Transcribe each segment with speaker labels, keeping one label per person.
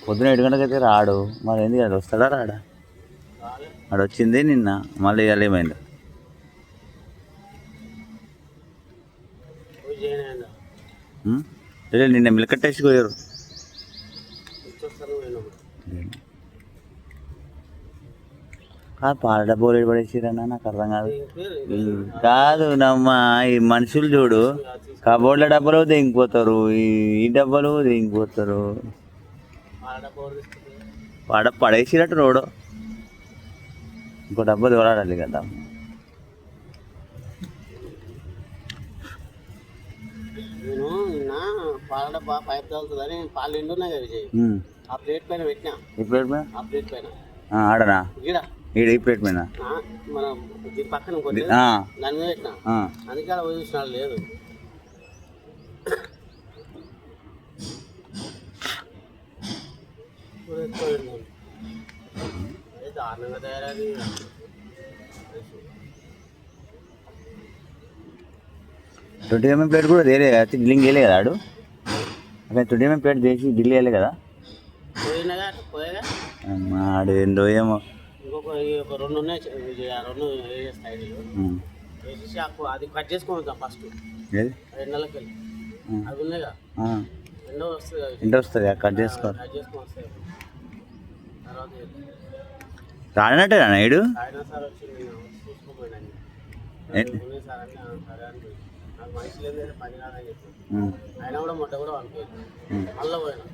Speaker 1: పొద్దున 7 గంటలకైతే రాడు, మరి ఎందుకు అది వస్తాడా రాడా? ఆడు వచ్చింది నిన్న, మళ్ళీ ఇవాళ ఏమైంది? నిన్న మిల్క్ టెస్ట్ పోయారు పాల డబ్బులు పడేసిరన్నా, నాకు అర్థం కాదు. కాదు నమ్మ, ఈ మనుషులు చూడు, కబోర్డ్ల డబ్బులు దిగిపోతారు, ఈ డబ్బులు దిగిపోతారు. పడేసినట్టు రోడ్ ఇంకో డబ్బు తోలాడాలి కదా.
Speaker 2: నేను నిన్న పాల డబ్బా పైప్ తగులుతుందని పాలు ఎండున్నాయి కదా విజయ్, ఆ ప్లేట్ పైన పెట్టినా.
Speaker 1: ఈ ప్లేట్ పైన?
Speaker 2: ఆ ప్లేట్ పైన
Speaker 1: ఆడనా?
Speaker 2: ఈడ
Speaker 1: ఈ ప్లేట్ పైన
Speaker 2: మనం దీని పక్కన దాని మీద పెట్టినా, అందుకే అలా చూసిన లేదు. దారుణంగా తయారది.
Speaker 1: 20 mm ప్లేట్ కూడా తేలే కదా, డ్రిల్లింగ్ వేయలే కదా ఆడు. అక్కడ 20 mm ప్లేట్ చేసి డ్రిల్ వేయలే కదా. ఆడు ఏందో ఏమో.
Speaker 2: ఇంకొక 2 ఉన్నాయి, 2 వేసేస్తాయి వేసేసి అది కట్ చేసుకుంటాం ఫస్ట్. 2 నెలలకి వెళ్ళి అవి ఉన్నాయిగా,
Speaker 1: ఎండ వస్తుంది కట్ చేసుకో.
Speaker 2: కట్ చేసుకొని వస్తాయి. తర్వాత
Speaker 1: రానట్టే నాయుడు
Speaker 2: సార్ వచ్చి చూసుకోపోయినాను సార్ అని. సరే అని నాకు మనిషి లేదు, పని కాదని చెప్పి అయినా కూడా మొట్ట కూడా అనుకోలేదు. మళ్ళీ పోయినా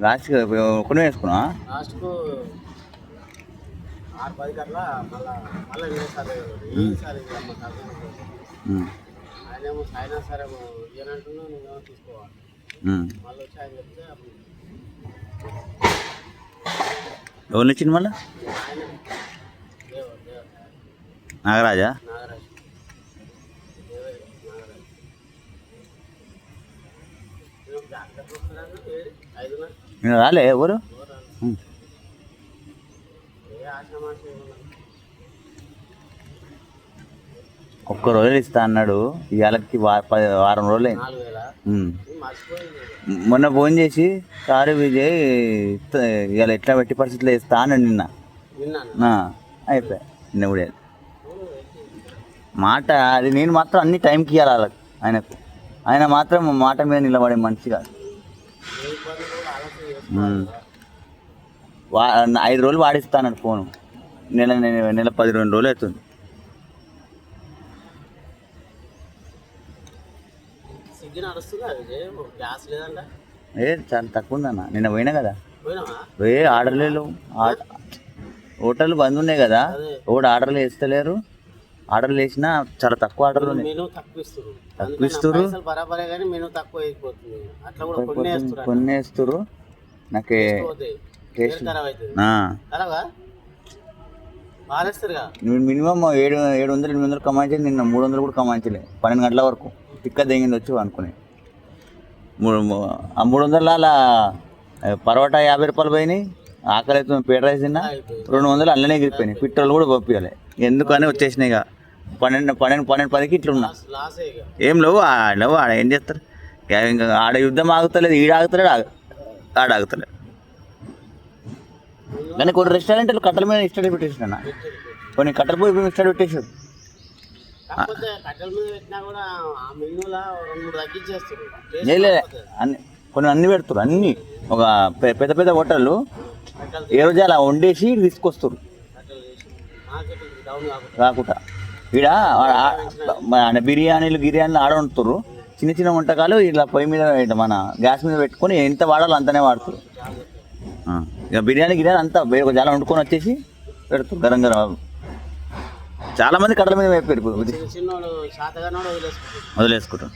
Speaker 1: లాస్ట్కి కొన్ని వేసుకున్నా.
Speaker 2: లాస్ట్కు 6-10 అట్లా మళ్ళీ వేసారు. ఈసారి ఆయనేమో అయినా సరే ఏనంటున్నా నువ్వేమో తీసుకోవాలి. మళ్ళీ వచ్చి ఆయన చెప్తే
Speaker 1: ఎవరు వచ్చింది మళ్ళీ? నాగరాజా? నేను రాలే ఎవరు? ఒక్క రోజులు ఇస్తా అన్నాడు, ఇవాళకి వారం రోజులు అయింది. మొన్న ఫోన్ చేసి సారీ విజయ్ ఇవాళ ఎట్లా పెట్టి పరిస్థితుల్లో ఇస్తా అన్నాడు నిన్న. అయిపోయా నిన్న కూడా మాట అది. నేను మాత్రం అన్ని టైంకి ఇవ్వాలి వాళ్ళకి, ఆయనకు. ఆయన మాత్రం మాట మీద నిలబడే మనిషి కాదు. 5 రోజులు వాడిస్తా అన్నాడు ఫోను. నెల 12 రోజులు అవుతుంది. చాలా తక్కువ ఉందన్న. నిన్న పోయినా కదా, పోయి ఆర్డర్లు లేవు. హోటల్ బంద్ ఉన్నాయి కదా, ఒకటి ఆర్డర్లు వేస్తలేరు. ఆర్డర్లు వేసినా చాలా తక్కువ ఆర్డర్లు తక్కువ ఇస్తారు. కొన్ని వేస్తారు. నాకే మినిమం 700-800 కమాయించే. నిన్న 300 కూడా కమాయించలే. 12 గంటల వరకు తిక్క దిగింది వచ్చి అనుకుని. 300 అలా పరోటా 50 రూపాయలు పోయినాయి. ఆకలి అయితే పేట రైస్ తిన్నా 200 అల్లనే ఎగిరిపోయినాయి. పెట్రోల్ కూడా పంపించాలి. ఎందుకని వచ్చేసినాయి. ఇక 12-10కి ఇట్లున్నా ఏం లేవు. ఆడ ఏం చేస్తారు? ఇంకా ఆడ యుద్ధం ఆగుతలేదు, ఈడ ఆగుతలేడు, ఆడ ఆగుతలేదు. కానీ కొన్ని రెస్టారెంట్లు కట్టెల మీద ఇష్టం పెట్టేసిన, కొన్ని కట్టెల పోయి ఇష్టం పెట్టేసారు. కొన్ని అన్ని పెడతారు. అన్ని ఒక పెద్ద పెద్ద హోటళ్ళు ఏ రోజు అలా వండేసి తీసుకొస్తారు కాకుండా. ఈడ బిర్యానీలు ఆడ వండుతారు. చిన్న చిన్న వంటకాలు ఇలా పొయ్యి మీద మన గ్యాస్ మీద పెట్టుకొని ఎంత వాడాలో అంతనే వాడుతారు. ఇక బిర్యానీ అంతా చాలా వండుకొని వచ్చేసి పెడతారు గరం గరం. చాలా మంది కట్టల మీద అయిపోయారు, వదిలేసుకుంటారు.